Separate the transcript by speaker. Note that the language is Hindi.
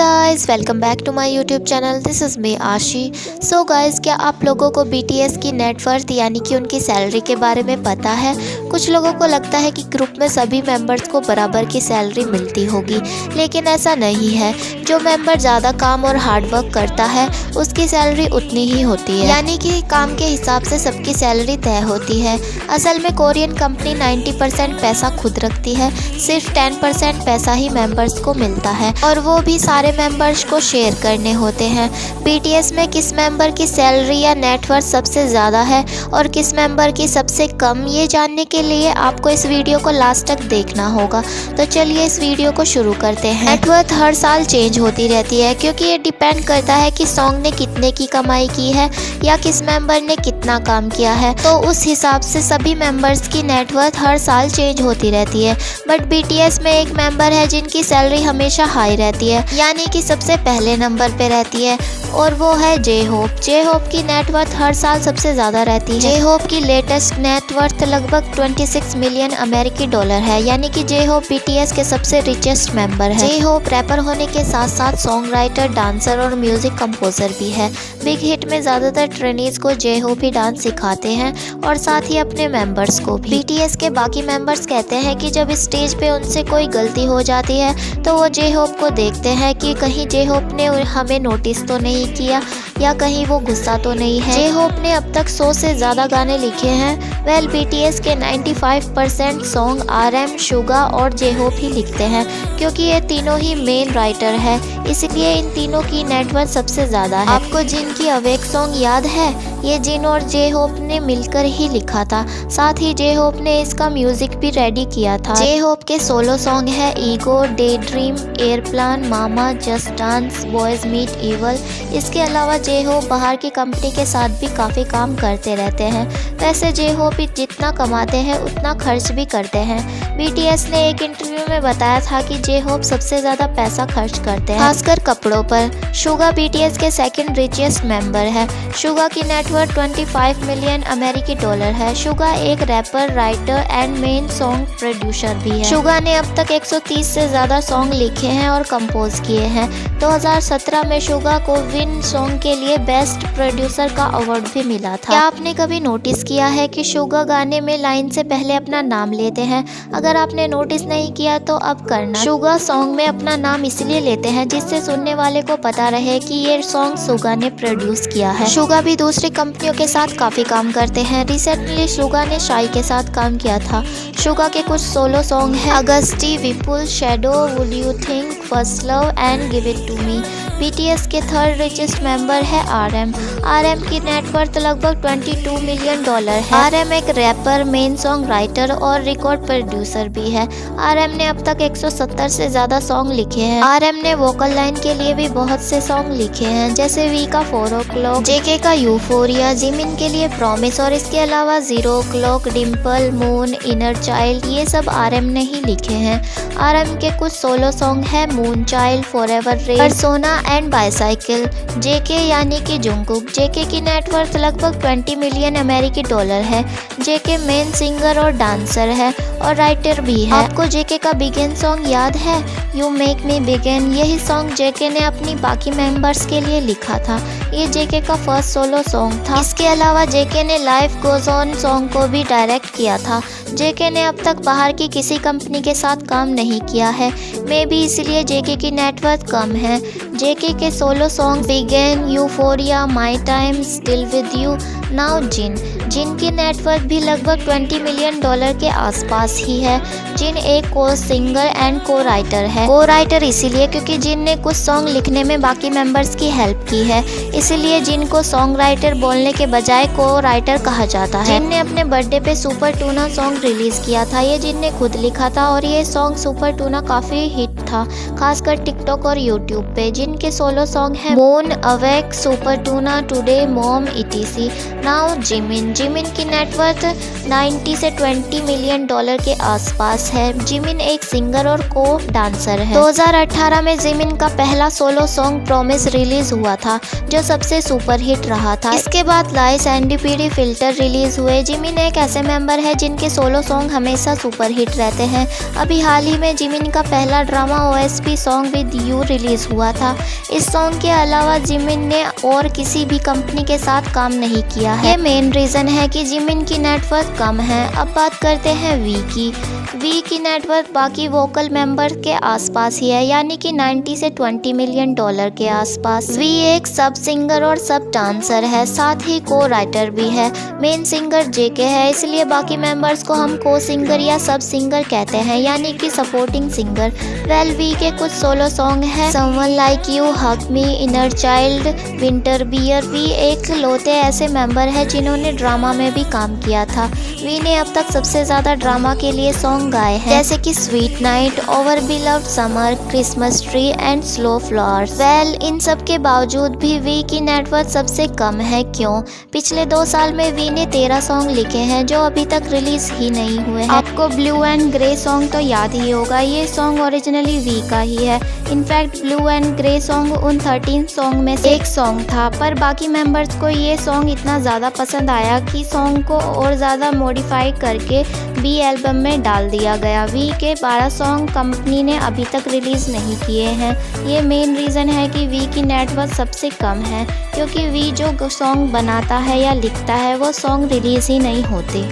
Speaker 1: Guys, welcome back to my YouTube channel. This is me Ashi. So guys, क्या आप लोगों को बीटीएस की नेटवर्थ यानी कि उनकी सैलरी के बारे में पता है? कुछ लोगों को लगता है कि ग्रुप में सभी मेंबर्स को बराबर की सैलरी मिलती होगी, लेकिन ऐसा नहीं है। जो मेंबर ज़्यादा काम और हार्डवर्क करता है उसकी सैलरी उतनी ही होती है, यानी कि काम के हिसाब से सबकी सैलरी तय होती है। असल में कोरियन कंपनी 90% पैसा खुद रखती है, सिर्फ 10% पैसा ही मेंबर्स को मिलता है और वो भी सारे मेंबर्स को शेयर करने होते हैं। बीटीएस में किस मेंबर की सैलरी या नेटवर्थ सबसे ज़्यादा है और किस मेंबर की सबसे कम, ये जानने के लिए आपको इस वीडियो को लास्ट तक देखना होगा। तो चलिए इस वीडियो को शुरू करते हैं। नेटवर्थ हर साल चेंज होती रहती है क्योंकि ये डिपेंड करता है कि सॉन्ग ने कितने की कमाई की है या किस मेंबर ने कितना काम किया है। तो उस हिसाब से सभी मेंबर्स की नेटवर्थ हर साल चेंज होती रहती है। बट बीटीएस में एक मेंबर है जिनकी सैलरी हमेशा हाई रहती है, यानी कि सबसे पहले नंबर पे रहती है, और वो है जे होप। जे होप की नेटवर्थ हर साल सबसे ज़्यादा रहती है। जे होप की लेटेस्ट नेटवर्थ लगभग 26 मिलियन अमेरिकी डॉलर है, यानी कि जे होप बीटीएस के सबसे रिचेस्ट मेंबर है। जे होप रैपर होने के साथ साथ सॉन्ग राइटर, डांसर और म्यूजिक कंपोजर भी है। बिग हिट में ज़्यादातर ट्रेनीज को जे होप ही डांस सिखाते हैं और साथ ही अपने मेंबर्स को भी। बीटीएस के बाकी मेंबर्स कहते हैं कि जब स्टेज पे उनसे कोई गलती हो जाती है तो वो जे होप को देखते हैं कि कहीं जे होप ने हमें नोटिस तो नहीं किया या कहीं वो गुस्सा तो नहीं है। जे होप ने अब तक 100 से ज़्यादा गाने लिखे हैं। वेल, बीटीएस के 95% सॉन्ग आरएम, सुगा और जे होप ही लिखते हैं क्योंकि ये तीनों ही मेन राइटर है, इसलिए इन तीनों की नेटवर्थ सबसे ज़्यादा है। आपको जिन की अवेक सॉन्ग याद है? ये जिन और जे होप ने मिलकर ही लिखा था, साथ ही जे होप ने इसका म्यूजिक भी रेडी किया था। जे होप के सोलो सॉन्ग है ego, daydream, airplane, mama, just dance, boys meet evil. इसके अलावा जे होप बाहर की कंपनी के साथ भी काफ़ी काम करते रहते हैं। वैसे जे होप जितना कमाते हैं उतना खर्च भी करते हैं। बीटीएस ने एक इंटरव्यू में बताया था कि जे होप सबसे ज़्यादा पैसा खर्च करते हैं, खासकर कपड़ों पर। सुगा बीटीएस के सेकंड रिचेस्ट मेंबर है। सुगा की नेटवर्थ 25 मिलियन अमेरिकी डॉलर है। सुगा एक rapper, writer and main song producer भी है। सुगा ने अब तक 130 से ज़्यादा सॉन्ग लिखे हैं और कंपोज किए हैं। 2017 में सुगा को विन सॉन्ग के लिए बेस्ट प्रोड्यूसर का अवार्ड भी मिला था। क्या आपने कभी नोटिस किया है कि सुगा गाने में लाइन से पहले अपना नाम लेते हैं? अगर आपने नोटिस नहीं किया तो अब करना। सुगा सॉन्ग में अपना नाम इसलिए लेते हैं जिससे सुनने वाले को पता रहे कि ये सॉन्ग सुगा ने प्रोड्यूस किया है। सुगा भी दूसरी कंपनियों के साथ काफ़ी काम करते हैं। रिसेंटली सुगा ने शाई के साथ काम किया था। सुगा के कुछ सोलो सॉन्ग हैं अगस्टी, विपुल, shadow, would you think, first love and give it to me. BTS के थर्ड रिचेस्ट मेंबर है आरएम। आरएम की नेटवर्थ लगभग 22 मिलियन डॉलर है। आरएम एक रैपर, मेन सॉन्ग राइटर और रिकॉर्ड प्रोड्यूसर भी है। आरएम ने अब तक 170 से ज़्यादा सॉन्ग लिखे हैं। आरएम ने वोकल लाइन के लिए भी बहुत से सॉन्ग लिखे हैं, जैसे वी का 4 o'clock, जेके का यूफोरिया, जिमिन के लिए प्रॉमिस और इसके अलावा 0 o'clock, Dimple, moon, inner child, ये सब आरएम ने ही लिखे हैं। आरएम के कुछ सोलो सॉन्ग है moon child, forever red, persona and bicycle. JK यानी कि जुंगकुक, जेके की नेटवर्थ लगभग 20 मिलियन अमेरिकी डॉलर है। जेके मेन सिंगर और डांसर है और राइटर भी है। आपको जेके का बिगिन सॉन्ग याद है? You make me begin. यही सॉन्ग जेके ने अपनी बाकी मेंबर्स के लिए लिखा था। ये जेके का फर्स्ट सोलो सॉन्ग था। इसके अलावा जेके ने लाइफ गोज ऑन सॉन्ग को भी डायरेक्ट किया था। जेके ने अब तक बाहर की किसी कंपनी के साथ काम नहीं किया है, मे बी इसलिए जेके की नेटवर्थ कम है। जेके के solo song begin, euphoria, my time, still with you, now Jin. Jin की नेटवर्थ भी लगभग 20 मिलियन डॉलर के आसपास ही है। जिन एक को सिंगर एंड को राइटर है। को राइटर इसीलिए क्योंकि जिन ने कुछ सॉन्ग लिखने में बाकी मेंबर्स की हेल्प की है, इसलिए जिन को सॉन्ग राइटर बोलने के बजाय को राइटर कहा जाता है। जिन ने अपने बर्थडे पे सुपर टूना सॉन्ग रिलीज किया था। ये जिन ने खुद लिखा था और ये सॉन्ग सुपर टूना काफ़ी हिट था, खासकर टिकटॉक और यूट्यूब पे। जिन के सोलो सॉन्ग है moon, awake, super tuna, today, mom, etc.. Now Jimin. Jimin की नेटवर्थ 90 से 20 मिलियन डॉलर के आसपास है। जिमिन एक सिंगर और को डांसर है। 2018 में जिमिन का पहला सोलो सॉन्ग प्रॉमिस रिलीज हुआ था, जो सबसे सुपर हिट रहा था। इसके बाद लाइस, एनडीपीडी, फिल्टर रिलीज हुए। जिमिन एक ऐसे मेंबर है जिनके सोलो सॉन्ग हमेशा सुपर हिट रहते हैं। अभी हाल ही में जिमिन का पहला drama OST song with you release हुआ था। इस सॉन्ग के अलावा जिमिन ने और किसी भी कंपनी के साथ काम नहीं किया है। ये मेन रीजन है कि जिमिन की नेटवर्थ कम है। अब बात करते हैं वी की। वी की नेटवर्थ बाकी वोकल मेंबर के आसपास ही है, यानी कि 90 से 20 मिलियन डॉलर के आसपास। वी एक सब सिंगर और सब डांसर है, साथ ही को राइटर भी है। मेन सिंगर जेके है, इसलिए बाकी मेंबर्स को हम को सिंगर या सब सिंगर कहते हैं, यानी कि सपोर्टिंग सिंगर। वेल वी के कुछ सोलो सॉन्ग है, someone like you, hug me, inner child, winter bear. V एक लौते ऐसे मेंबर है जिन्होंने ड्रामा में भी काम किया था। वी ने अब तक सबसे ज्यादा ड्रामा के लिए सॉन्ग गाए हैं, जैसे कि sweet night, over beloved summer, Christmas tree and slow flowers. Well in सब के बावजूद भी वी की नेटवर्थ सबसे कम है। क्यों? पिछले 2 साल में वी ने 13 सॉन्ग लिखे हैं जो अभी तक रिलीज ही नहीं हुए हैं। आपको ब्लू एंड ग्रे सॉन्ग तो याद ही होगा, ये सॉन्ग ओरिजिनली वी का ही है। In fact blue and grey song उन 13 सॉन्ग में से एक सॉन्ग था, पर बाकी मेंबर्स को ये सॉन्ग इतना ज़्यादा पसंद आया कि सॉन्ग को और ज़्यादा मॉडिफाई करके बी एल्बम में डाल दिया गया। वी के 12 सॉन्ग कंपनी ने अभी तक रिलीज नहीं किए हैं। ये मेन रीज़न है कि वी की नेटवर्थ सबसे कम है, क्योंकि वी जो सॉन्ग बनाता है या लिखता है वो सॉन्ग रिलीज ही नहीं होते।